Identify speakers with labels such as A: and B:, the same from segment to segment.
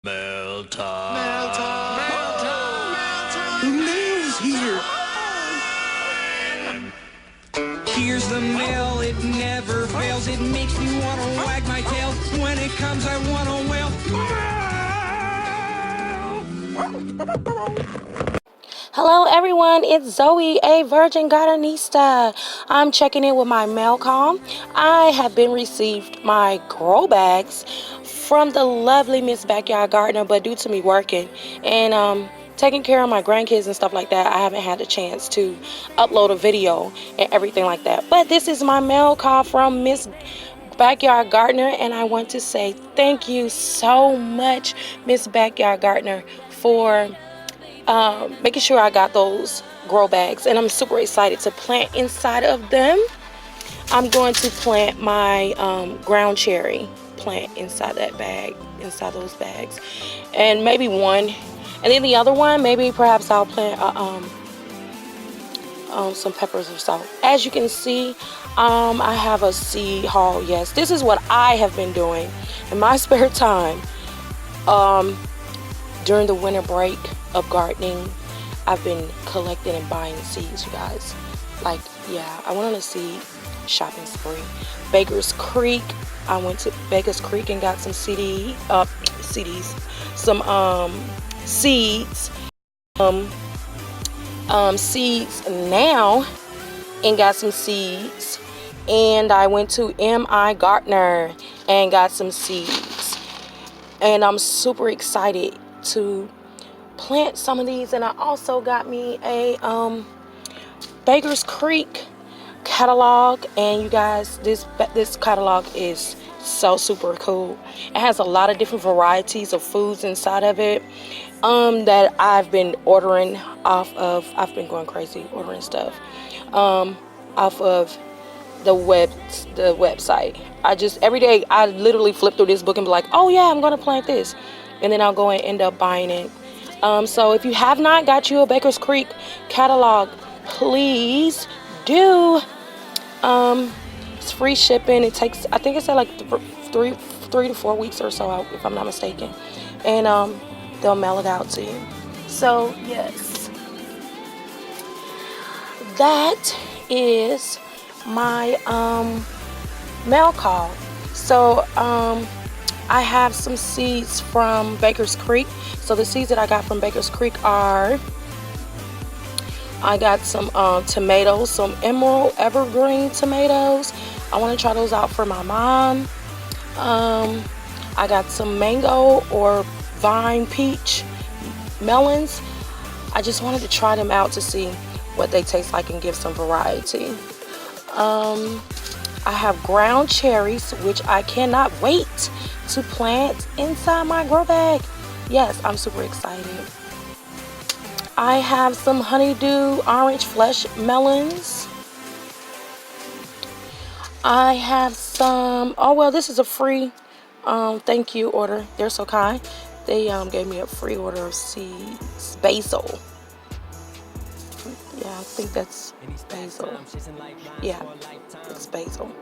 A: Mail time.
B: Mail time.
A: Mail time.
B: Mail time. The mail's here.
C: Here's the mail, it never fails. It makes me want to wag my tail. When it comes, I want to wail.
D: Hello everyone, it's Zoe, a virgin gardenista. I'm checking in with my mail call. I have been received my grow bags from the lovely Miss Backyard Gardener, but due to me working and taking care of my grandkids and stuff like that, I haven't had the chance to upload a video and everything like that. But this is my mail call from Miss Backyard Gardener, and I want to say thank you so much, Miss Backyard Gardener, for making sure I got those grow bags, and I'm super excited to plant inside of them. I'm going to plant my ground cherry plant inside that bag, inside those bags, and maybe one, and then the other one, maybe perhaps I'll plant some peppers or so. As you can see, I have a seed haul. Yes, this is what I have been doing in my spare time during the winter break of gardening. I've been collecting and buying seeds, you guys. Like, yeah, I went on a seed shopping spree. Baker's Creek. I went to Baker's Creek and got some seeds, seeds now, and got some seeds. And I went to M.I. Gardener and got some seeds. And I'm super excited to plant some of these. And I also got me a Baker's Creek catalog, and you guys, this catalog is so super cool. It has a lot of different varieties of foods inside of it that I've been ordering off of. I've been going crazy ordering stuff off of the website. I just, every day I literally flip through this book and be like, oh yeah, I'm gonna plant this, and then I'll go and end up buying it. So if you have not got you a Baker's Creek catalog, please do. It's free shipping. It takes, I think it's at like 3 to 4 weeks or so, if I'm not mistaken, and they'll mail it out to you. So yes, that is my mail call. So I have some seeds from Baker's Creek. So the seeds that I got from Baker's Creek are, I got some tomatoes, some emerald evergreen tomatoes. I want to try those out for my mom. I got some mango or vine peach melons. I just wanted to try them out to see what they taste like and give some variety. I have ground cherries, which I cannot wait to plant inside my grow bag. Yes, I'm super excited. I have some honeydew orange flesh melons. I have some, oh well, this is a free thank you order. They're so kind. They gave me a free order of seeds. Basil. Yeah, I think that's basil. Yeah, it's basil.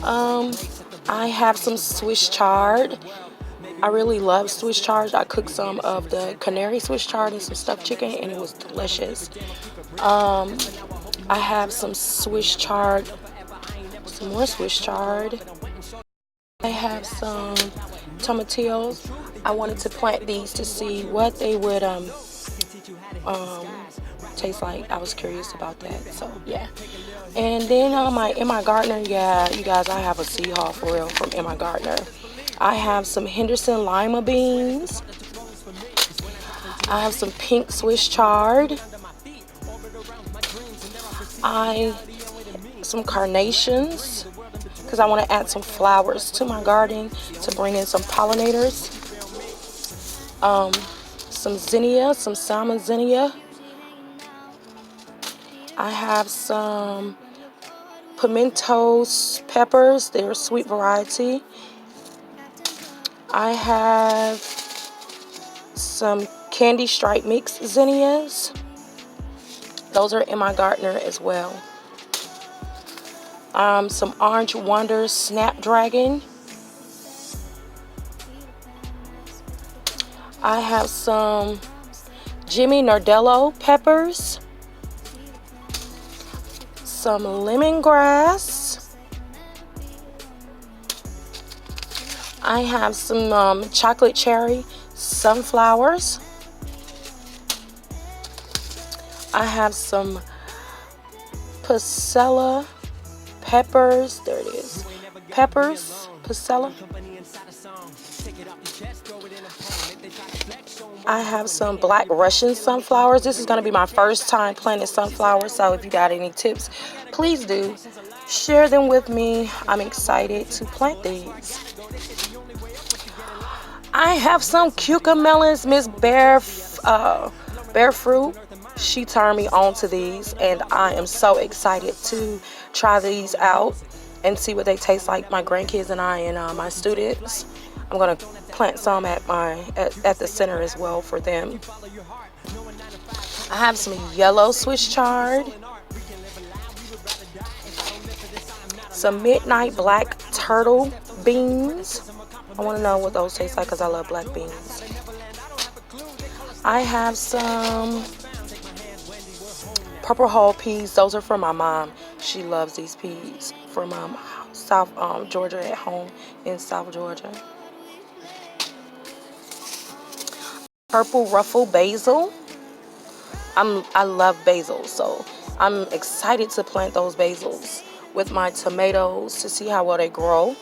D: I have some Swiss chard. I really love Swiss chard. I cooked some of the canary Swiss chard and some stuffed chicken, and it was delicious. I have some Swiss chard, some more Swiss chard. I have some tomatillos. I wanted to plant these to see what they would taste like. I was curious about that, so yeah. And then in my gardener, yeah, you guys, I have a seed haul for real from M.I. Gardener. I have some Henderson lima beans. I have some pink Swiss chard. Some carnations, because I want to add some flowers to my garden to bring in some pollinators. Some zinnia, some salmon zinnia. I have some pimento peppers. They're a sweet variety. I have some candy stripe mix zinnias. Those are in my gardener as well. Some Orange Wonder Snapdragon. I have some Jimmy Nardello peppers, some lemongrass. I have some chocolate cherry sunflowers. I have some Pasella peppers. There it is. Peppers, Pasella. I have some black Russian sunflowers. This is going to be my first time planting sunflowers, so if you got any tips, please do share them with me. I'm excited to plant these. I have some cucamelons. Miss Bear Fruit, she turned me on to these, and I am so excited to try these out and see what they taste like. My grandkids and I and my students. I'm gonna plant some at the center as well for them. I have some yellow Swiss chard, some midnight black turtle beans. I want to know what those taste like because I love black beans. I have some purple hull peas. Those are for my mom. She loves these peas from South Georgia, at home in South Georgia. Purple Ruffle basil. I love basil, so I'm excited to plant those basils with my tomatoes to see how well they grow.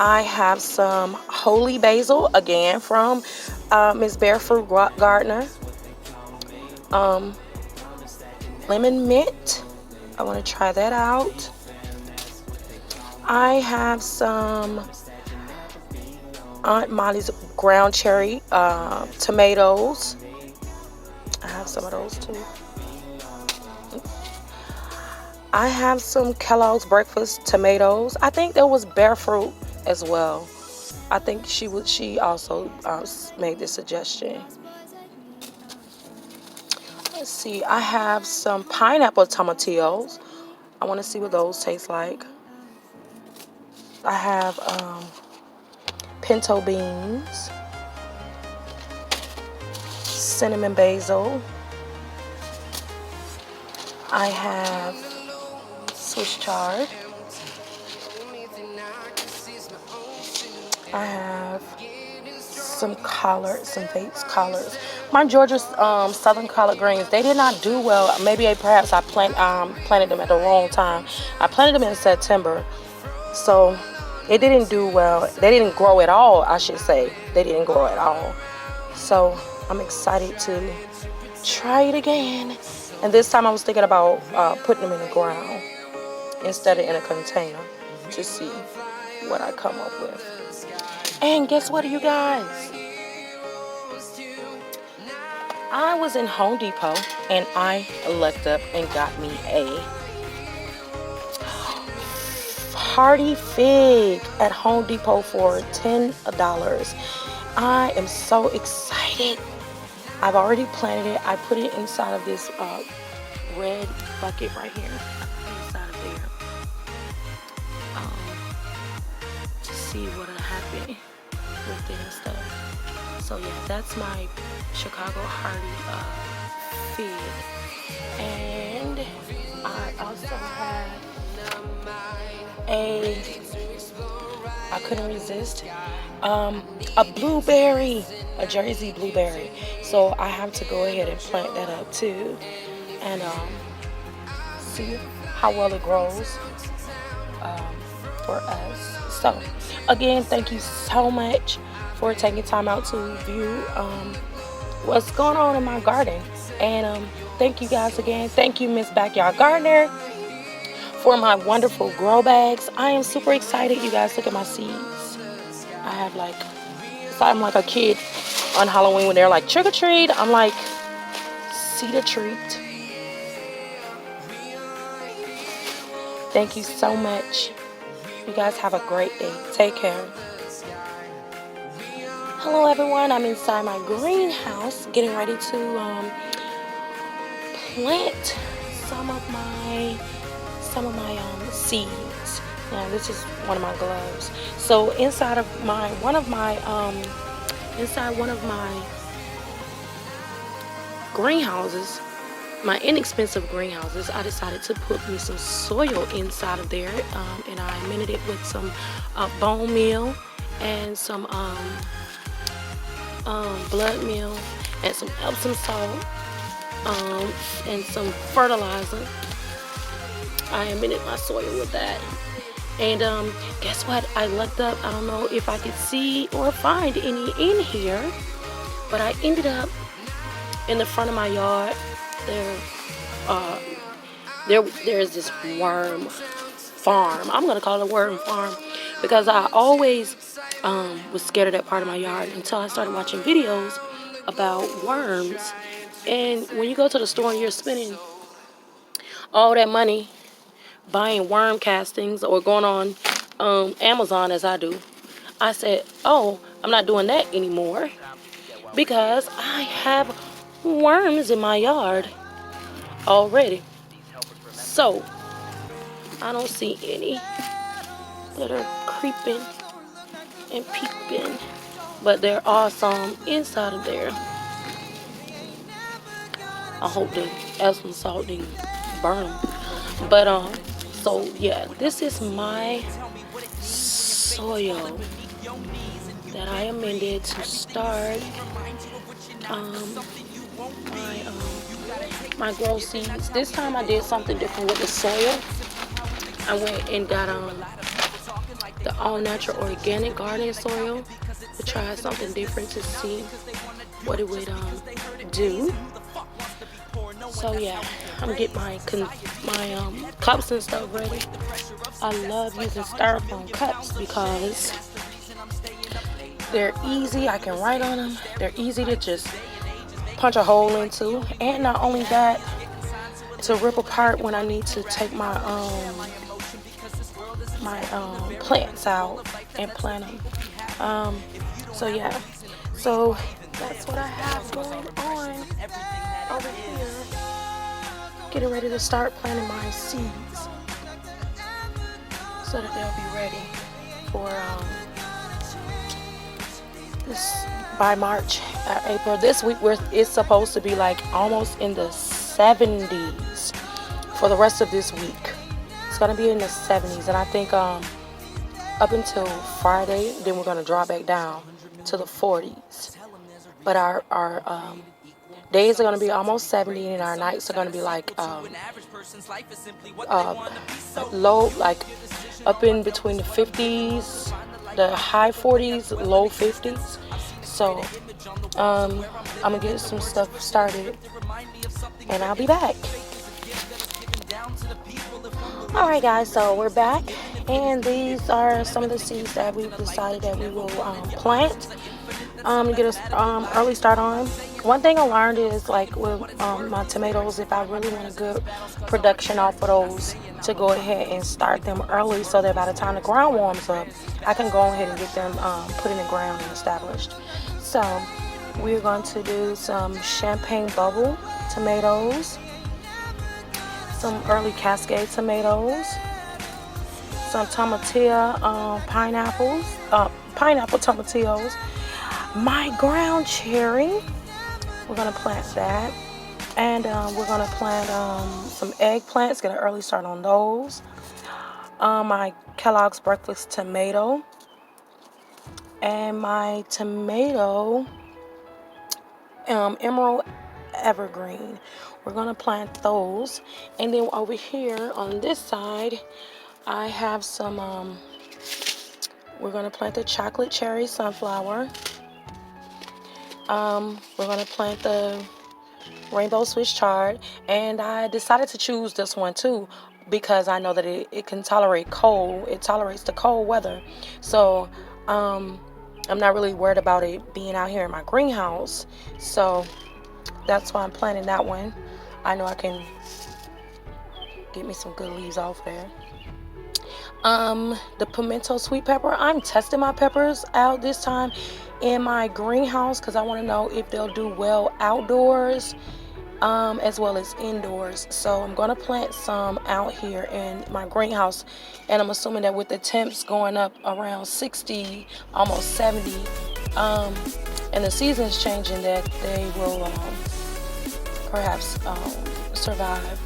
D: I have some holy basil, again from Miss Barefoot Gardener. Lemon mint. I want to try that out. I have some Aunt Molly's ground cherry tomatoes. I have some of those too. I have some Kellogg's breakfast tomatoes. I think there was Barefoot as well. I think she also made this suggestion. Let's see. I have some pineapple tomatillos. I want to see what those taste like. I have pinto beans, cinnamon basil. I have Swiss chard. I have some collards, some Bates collards. My Georgia Southern collard greens, they did not do well. Maybe perhaps I planted them at the wrong time. I planted them in September, so it didn't do well. They didn't grow at all, I should say. They didn't grow at all. So I'm excited to try it again. And this time I was thinking about putting them in the ground instead of in a container to see what I come up with. And guess what, you guys? I was in Home Depot and I looked up and got me a Hardy fig at Home Depot for $10. I am so excited. I've already planted it. I put it inside of this red bucket right here. Inside of there. To see what'll happen with it and stuff. So yeah, that's my Chicago Hardy fig. And I also have I couldn't resist, a blueberry, a Jersey blueberry. So I have to go ahead and plant that up too, and see how well it grows for us. So again, thank you so much for taking time out to view what's going on in my garden, and thank you guys again. Thank you, Miss Backyard Gardener, for my wonderful grow bags. I am super excited. You guys, look at my seeds. I have I'm like a kid on Halloween when they're like trick or treat. I'm like, see the treat. Thank you so much. You guys have a great day. Take care. Hello everyone. I'm inside my greenhouse getting ready to plant some of my seeds Now this is one of my gloves. So inside one of my greenhouses, my inexpensive greenhouses, I decided to put me some soil inside of there, and I amended it with some bone meal and some blood meal and some Epsom salt and some fertilizer. I amended my soil with that. And guess what? I looked up. I don't know if I could see or find any in here, but I ended up in the front of my yard. There's this worm farm. I'm gonna call it a worm farm because I always was scared of that part of my yard until I started watching videos about worms. And when you go to the store and you're spending all that money buying worm castings or going on Amazon as I do, I said, oh, I'm not doing that anymore because I have worms in my yard already. So I don't see any that are creeping and peeping, but there are some inside of there. I hope the Epsom salt didn't burn them. But so yeah, this is my soil that I amended to start my grow seeds. This time I did something different with the soil. I went and got the all natural organic garden soil to try something different to see what it would do. So yeah, I'm getting my cups and stuff ready. I love using styrofoam cups because they're easy. I can write on them. They're easy to just punch a hole into, and not only that, to rip apart when I need to take my plants out and plant them. So yeah, so that's what I have going on over here. Getting ready to start planting my seeds so that they'll be ready for this by March, April. This week it's supposed to be like almost in the 70s for the rest of this week. It's gonna be in the 70s, and I think up until Friday, then we're gonna drop back down to the 40s. But our days are gonna be almost 70, and our nights are gonna be like low, like up in between the 50s, the high 40s, low 50s. So I'm gonna get some stuff started, and I'll be back. All right, guys. So we're back, and these are some of the seeds that we've decided that we will plant. Get a early start on. One thing I learned is, like with my tomatoes, if I really want a good production off of those, to go ahead and start them early so that by the time the ground warms up, I can go ahead and get them put in the ground and established. So we're going to do some champagne bubble tomatoes, some early cascade tomatoes, some tomatillo pineapple tomatillos, my ground cherry. We're gonna plant that, and we're gonna plant some eggplants. Get an early start on those. My Kellogg's breakfast tomato, and my tomato emerald evergreen. We're gonna plant those, and then over here on this side, I have some. We're gonna plant the chocolate cherry sunflower. We're gonna plant the rainbow Swiss chard, and I decided to choose this one too because I know that it can tolerate cold. It tolerates the cold weather, so I'm not really worried about it being out here in my greenhouse. So that's why I'm planting that one. I know I can get me some good leaves off there. The pimento sweet pepper, I'm testing my peppers out this time in my greenhouse because I want to know if they'll do well outdoors as well as indoors. So I'm going to plant some out here in my greenhouse, and I'm assuming that with the temps going up around 60, almost 70, and the seasons changing, that they will perhaps survive.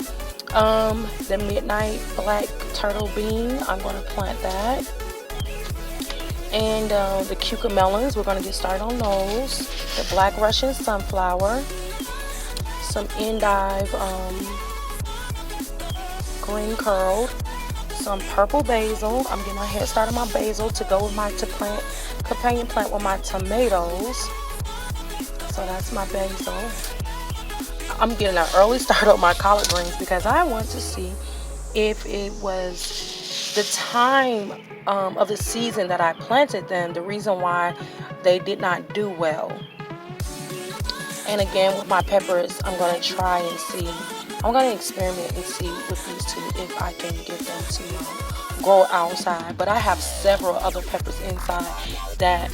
D: The midnight black turtle bean, I'm going to plant that. And the cucamelons, we're going to get started on those. The black Russian sunflower, some endive green curled, some purple basil. I'm getting a head start on my basil to go with my companion plant with my tomatoes. So that's my basil. I'm getting an early start on my collard greens because I want to see if it was the time of the season that I planted them, the reason why they did not do well. And again, with my peppers, I'm going to try and see. I'm going to experiment and see with these two if I can get them to grow outside. But I have several other peppers inside that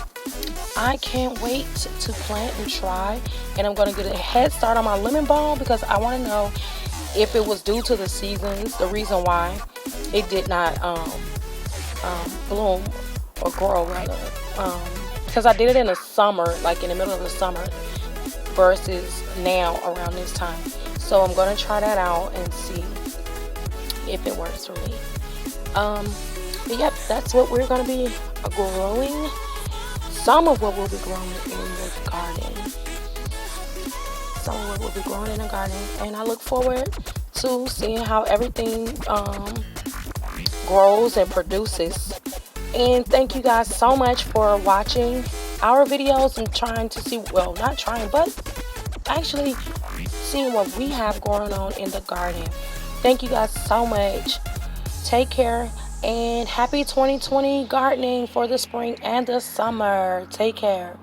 D: I can't wait to plant and try. And I'm going to get a head start on my lemon balm because I want to know if it was due to the seasons, the reason why it did not bloom or grow rather. Because I did it in the summer, like in the middle of the summer, versus now around this time. So I'm going to try that out and see if it works for me. But yep, that's what we're going to be growing. Some of what we'll be growing in the garden. Some of what we'll be growing in the garden. And I look forward to seeing how everything grows and produces. And thank you guys so much for watching our videos and trying to see, well, not trying, but actually seeing what we have going on in the garden. Thank you guys so much. Take care and happy 2020 gardening for the spring and the summer. Take care.